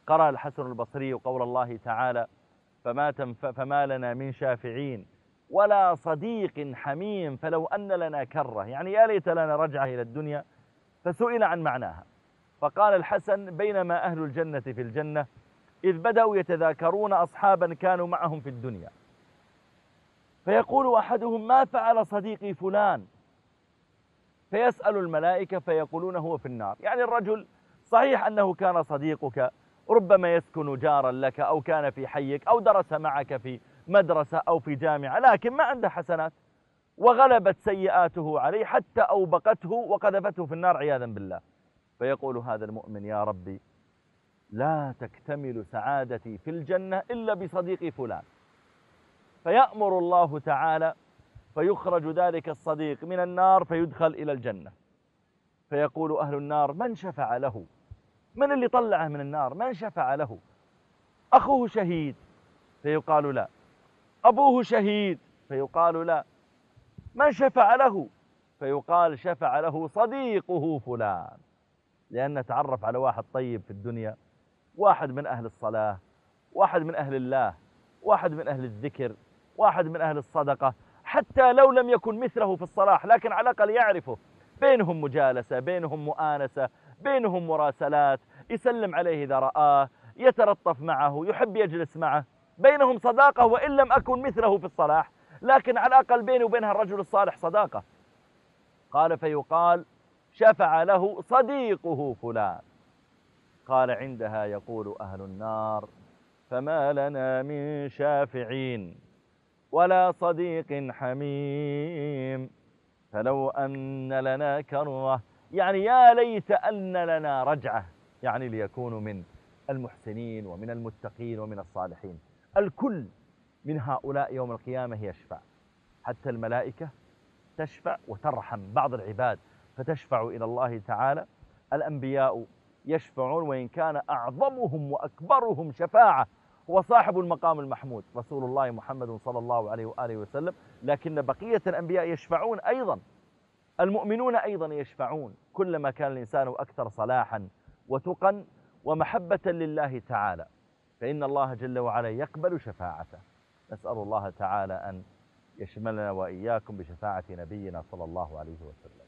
قرأ الحسن البصري قول الله تعالى: فما لنا من شافعين ولا صديق حميم فلو أن لنا كرة، يعني يا ليت لنا رجعة إلى الدنيا. فسئل عن معناها فقال الحسن: بينما أهل الجنة في الجنة إذ بدأوا يتذاكرون أصحابا كانوا معهم في الدنيا، فيقول أحدهم: ما فعل صديقي فلان؟ فيسأل الملائكة فيقولون: هو في النار. يعني الرجل صحيح أنه كان صديقك، ربما يسكن جارا لك أو كان في حيك أو درس معك في مدرسة أو في جامعة، لكن ما عنده حسنات وغلبت سيئاته عليه حتى أوبقته وقذفته في النار عياذا بالله. فيقول هذا المؤمن: يا ربي، لا تكتمل سعادتي في الجنة إلا بصديقي فلان. فيأمر الله تعالى فيخرج ذلك الصديق من النار فيدخل إلى الجنة. فيقول أهل النار: من شفع له؟ من اللي طلعه من النار؟ من شفع له؟ أخوه شهيد؟ فيقال لا. أبوه شهيد؟ فيقال لا. من شفع له؟ فيقال: شفع له صديقه فلان. لأن تعرف على واحد طيب في الدنيا، واحد من أهل الصلاة، واحد من أهل الله، واحد من أهل الذكر، واحد من أهل الصدقة، حتى لو لم يكن مثله في الصلاح لكن على الأقل يعرفه، بينهم مجالسة، بينهم مؤانسة، بينهم مراسلات، يسلم عليه إذا رآه، يتلطف معه، يحب يجلس معه، بينهم صداقة وإن لم أكن مثله في الصلاح، لكن على الأقل بيني وبين الرجل الصالح صداقة. قال: فيقال: شفع له صديقه فلان. قال: عندها يقول أهل النار: فما لنا من شافعين ولا صديق حميم فلو أن لنا كرة، يعني يا ليت أن لنا رجعة، يعني ليكونوا من المحسنين ومن المتقين ومن الصالحين. الكل من هؤلاء يوم القيامة يشفع، حتى الملائكة تشفع وترحم بعض العباد فتشفع إلى الله تعالى. الأنبياء يشفعون، وإن كان أعظمهم وأكبرهم شفاعة هو صاحب المقام المحمود رسول الله محمد صلى الله عليه وآله وسلم، لكن بقية الأنبياء يشفعون أيضا. المؤمنون أيضا يشفعون، كلما كان الإنسان أكثر صلاحا وتقا ومحبة لله تعالى فإن الله جل وعلا يقبل شفاعته. نسأل الله تعالى أن يشملنا وإياكم بشفاعة نبينا صلى الله عليه وسلم.